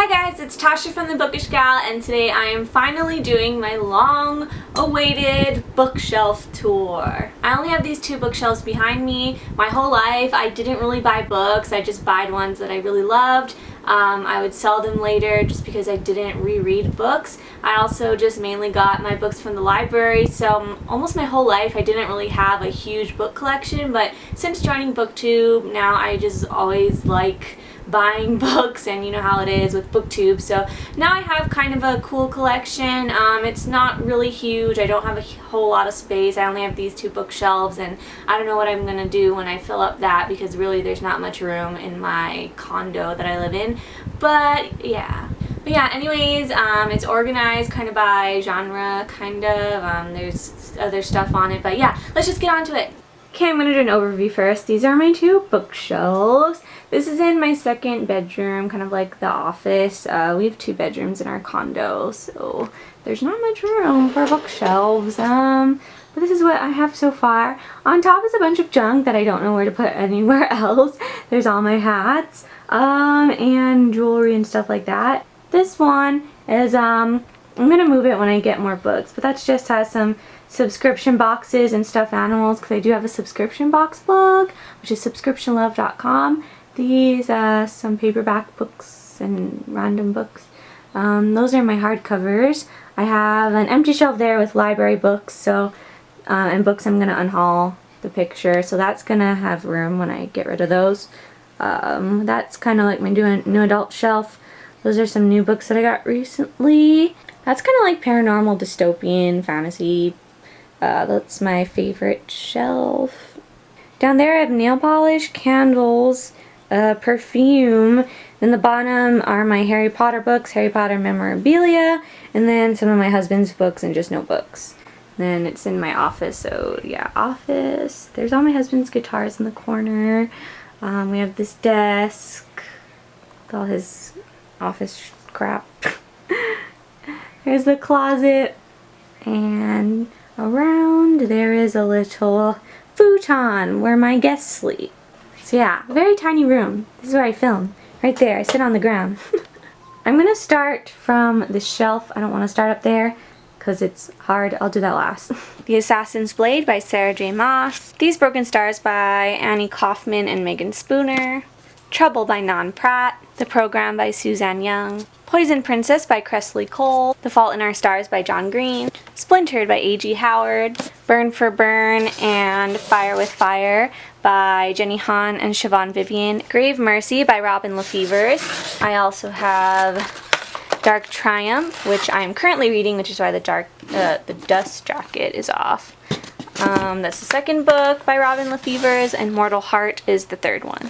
Hi guys, it's Tasha from the Bookish Gal, and today I am finally doing my long-awaited bookshelf tour. I only have these two bookshelves behind me. My whole life I didn't really buy books, I just bought ones that I really loved. I would sell them later just because I didn't reread books. I also just mainly got my books from the library, so almost my whole life I didn't really have a huge book collection, but since joining BookTube, now I just always like buying books, and you know how it is with BookTube. So now I have kind of a cool collection. It's not really huge. I don't have a whole lot of space. I only have these two bookshelves, and I don't know what I'm gonna do when I fill up that, because really there's not much room in my condo that I live in. But yeah, anyways, it's organized kind of by genre, kind of. There's other stuff on it, but yeah, let's just get on to it. Okay, I'm going to do an overview first. These are my two bookshelves. This is in my second bedroom, kind of like the office. We have two bedrooms in our condo, so there's not much room for bookshelves. But this is what I have so far. On top is a bunch of junk that I don't know where to put anywhere else. There's all my hats, and jewelry and stuff like that. This one is, I'm going to move it when I get more books, but that just has some subscription boxes and stuffed animals, because I do have a subscription box blog, which is subscriptionlove.com. These some paperback books and random books. Those are my hardcovers. I have an empty shelf there with library books, so and books I'm gonna unhaul the picture, so that's gonna have room when I get rid of those. That's kind of like my new adult shelf. Those are some new books that I got recently. That's kind of like paranormal, dystopian, fantasy. That's my favorite shelf. Down there I have nail polish, candles, perfume. In the bottom are my Harry Potter books, Harry Potter memorabilia, and then some of my husband's books and just notebooks. Then it's in my office, so yeah, office. There's all my husband's guitars in the corner. We have this desk with all his office crap. There's the closet, and around there is a little futon where my guests sleep. So yeah, very tiny room. This is where I film. Right there, I sit on the ground. I'm gonna start from the shelf. I don't want to start up there because it's hard. I'll do that last. The Assassin's Blade by Sarah J. Maas. These Broken Stars by Annie Kaufman and Megan Spooner. Trouble by Non Pratt. The Program by Suzanne Young. Poison Princess by Cressley Cole. The Fault in Our Stars by John Green. Splintered by A.G. Howard. Burn for Burn and Fire with Fire by Jenny Han and Siobhan Vivian. Grave Mercy by Robin Lefevers. I also have Dark Triumph, which I'm currently reading, which is why the dust jacket is off. That's the second book by Robin Lefevers, and Mortal Heart is the third one.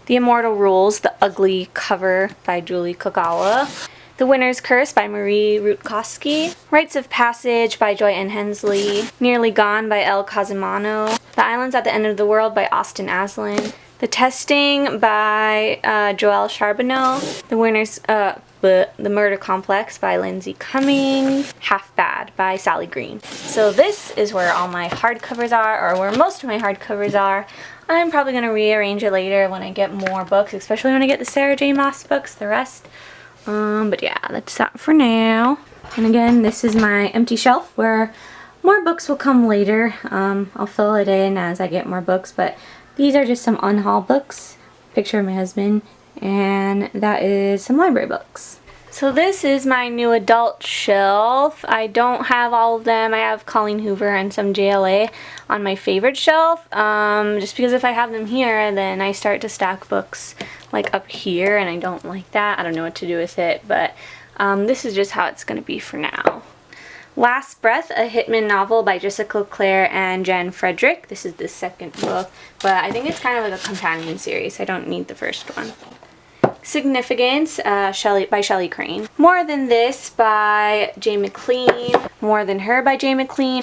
The Immortal Rules, The Ugly Cover by Julie Kogawa. The Winner's Curse by Marie Rutkowski. Rites of Passage by Joy N. Hensley. Nearly Gone by Elle Cosimano. The Islands at the End of the World by Austin Aslin. The Testing by Joelle Charbonneau. The Murder Complex by Lindsay Cummings. Half Bad by Sally Green. So this is where all my hardcovers are, or where most of my hardcovers are. I'm probably going to rearrange it later when I get more books, especially when I get the Sarah J. Maas books, the rest. But yeah, that's that for now. And again, this is my empty shelf where more books will come later. I'll fill it in as I get more books, but these are just some unhauled books. Picture of my husband, and that is some library books. So this is my new adult shelf. I don't have all of them. I have Colleen Hoover and some JLA on my favorite shelf. Just because if I have them here, then I start to stack books like up here, and I don't like that. I don't know what to do with it, but this is just how it's going to be for now. Last Breath, a Hitman novel by Jessica Clare and Jen Frederick. This is the second book, but I think it's kind of like a companion series. I don't need the first one. Significance by Shelley Crane. More Than This by Jay McLean. More Than Her by Jay McLean.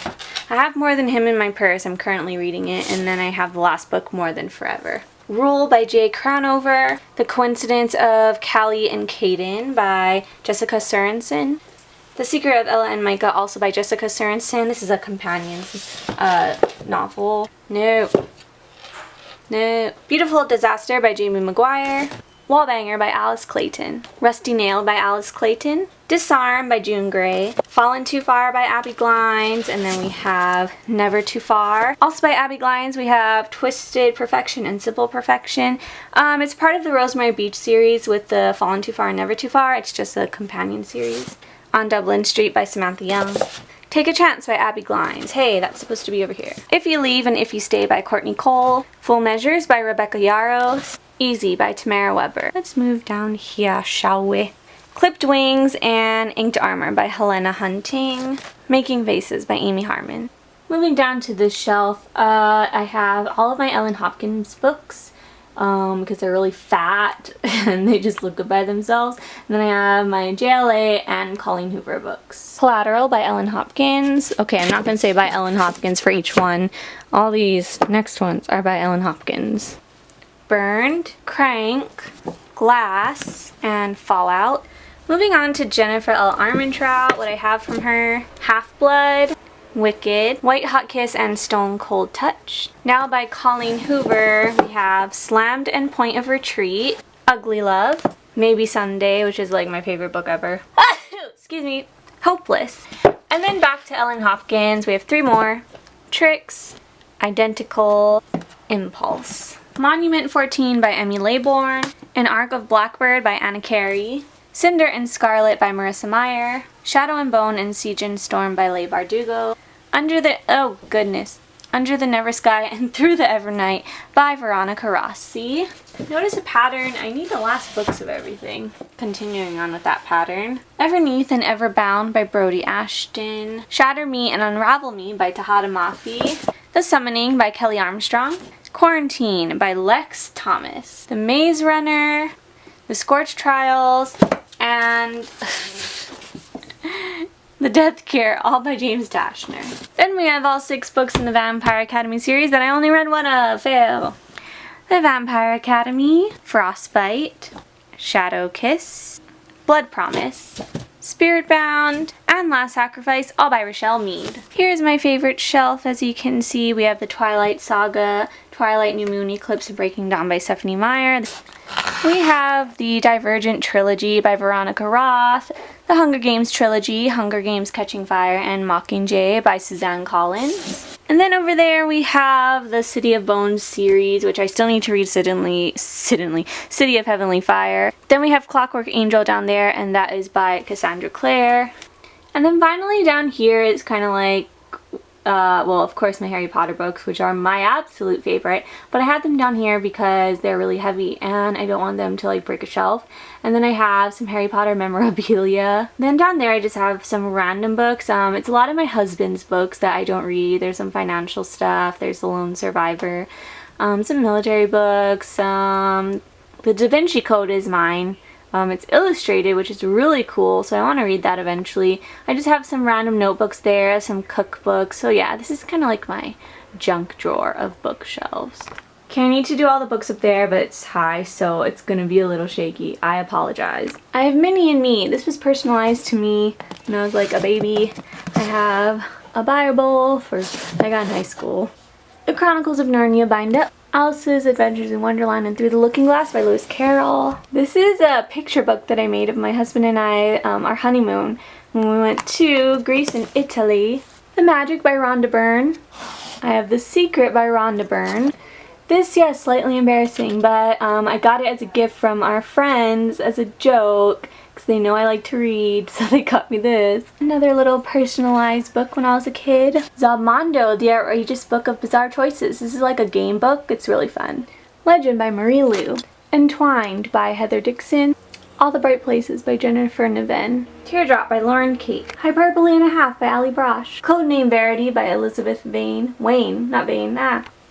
I have More Than Him in my purse. I'm currently reading it. And then I have the last book, More Than Forever. Rule by Jay Crownover. The Coincidence of Callie and Caden by Jessica Sorensen. The Secret of Ella and Micah, also by Jessica Sorensen. This is a companion novel. No. Beautiful Disaster by Jamie Maguire. Wallbanger by Alice Clayton, Rusty Nail by Alice Clayton, Disarm by June Gray, Fallen Too Far by Abby Glines, and then we have Never Too Far. Also by Abby Glines we have Twisted Perfection and Simple Perfection. It's part of the Rosemary Beach series with the Fallen Too Far and Never Too Far. It's just a companion series. On Dublin Street by Samantha Young. Take a Chance by Abby Glines. Hey, that's supposed to be over here. If You Leave and If You Stay by Courtney Cole. Full Measures by Rebecca Yarrow. Easy by Tamara Weber. Let's move down here, shall we? Clipped Wings and Inked Armor by Helena Hunting. Making Vases by Amy Harmon. Moving down to this shelf, I have all of my Ellen Hopkins books because they're really fat and they just look good by themselves. And then I have my JLA and Colleen Hoover books. Collateral by Ellen Hopkins. Okay, I'm not going to say by Ellen Hopkins for each one. All these next ones are by Ellen Hopkins. Burned, Crank, Glass, and Fallout. Moving on to Jennifer L. Armentrout, what I have from her. Half-Blood, Wicked, White Hot Kiss, and Stone Cold Touch. Now by Colleen Hoover, we have Slammed and Point of Retreat, Ugly Love, Maybe Someday, which is like my favorite book ever. Excuse me. Hopeless. And then back to Ellen Hopkins, we have 3 more. Tricks, Identical, Impulse. Monument 14 by Emmy Laybourne, An Arc of Blackbird by Anna Carey, Cinder and Scarlet by Marissa Meyer, Shadow and Bone and Siege and Storm by Leigh Bardugo, Under the Never Sky and Through the Evernight by Veronica Roth. See? Notice a pattern. I need the last books of everything. Continuing on with that pattern. Everneath and Everbound by Brody Ashton, Shatter Me and Unravel Me by Tahada Mafi, The Summoning by Kelly Armstrong, Quarantine by Lex Thomas, The Maze Runner, The Scorch Trials, and The Death Cure, all by James Dashner. Then we have all 6 books in the Vampire Academy series that I only read one of. Fail. The Vampire Academy, Frostbite, Shadow Kiss, Blood Promise, Spiritbound, and Last Sacrifice, all by Rochelle Mead. Here's my favorite shelf. As you can see, we have the Twilight Saga, Twilight, New Moon, Eclipse, and Breaking Dawn by Stephanie Meyer. We have the Divergent Trilogy by Veronica Roth, the Hunger Games Trilogy, Hunger Games, Catching Fire, and Mockingjay by Suzanne Collins. And then over there we have the City of Bones series, which I still need to read City of Heavenly Fire. Then we have Clockwork Angel down there, and that is by Cassandra Clare. And then finally down here is kind of like, well, of course my Harry Potter books, which are my absolute favorite, but I had them down here because they're really heavy and I don't want them to like break a shelf. And then I have some Harry Potter memorabilia. Then down there I just have some random books. It's a lot of my husband's books that I don't read. There's some financial stuff, there's The Lone Survivor, some military books, The Da Vinci Code is mine. It's illustrated, which is really cool, so I want to read that eventually. I just have some random notebooks there, some cookbooks, so yeah, this is kind of like my junk drawer of bookshelves. Okay, I need to do all the books up there, but it's high, so it's going to be a little shaky. I apologize. I have Minnie and Me. This was personalized to me when I was like a baby. I have a Bible I got in high school. The Chronicles of Narnia bind up. Alice's Adventures in Wonderland and Through the Looking Glass by Lewis Carroll. This is a picture book that I made of my husband and I, our honeymoon, when we went to Greece and Italy. The Magic by Rhonda Byrne. I have The Secret by Rhonda Byrne. This, yes, slightly embarrassing, but I got it as a gift from our friends as a joke, because they know I like to read, so they got me this. Another little personalized book when I was a kid. Zobmondo, The Outrageous Book of Bizarre Choices. This is like a game book. It's really fun. Legend by Marie Lu. Entwined by Heather Dixon. All the Bright Places by Jennifer Niven. Teardrop by Lauren Kate. Hyperbole and a Half by Ali Brosh. Codename Verity by Elizabeth Vane.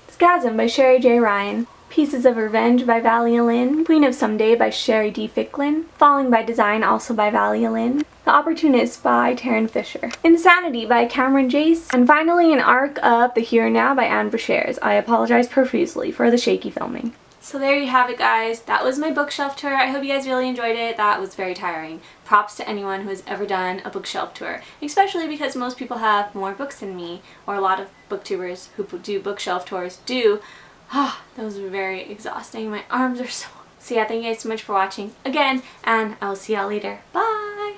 Scasm by Sherry J. Ryan. Pieces of Revenge by Valia Lynn. Queen of Someday by Sherry D. Ficklin. Falling by Design, also by Valia Lynn. The Opportunist by Taryn Fisher. Insanity by Cameron Jace. And finally, An Arc of the Here and Now by Anne Verschares. I apologize profusely for the shaky filming. So there you have it, guys. That was my bookshelf tour. I hope you guys really enjoyed it. That was very tiring. Props to anyone who has ever done a bookshelf tour, especially because most people have more books than me, or a lot of booktubers who do bookshelf tours do. Those were very exhausting. My arms are so So yeah, thank you guys so much for watching again, and I will see y'all later. Bye!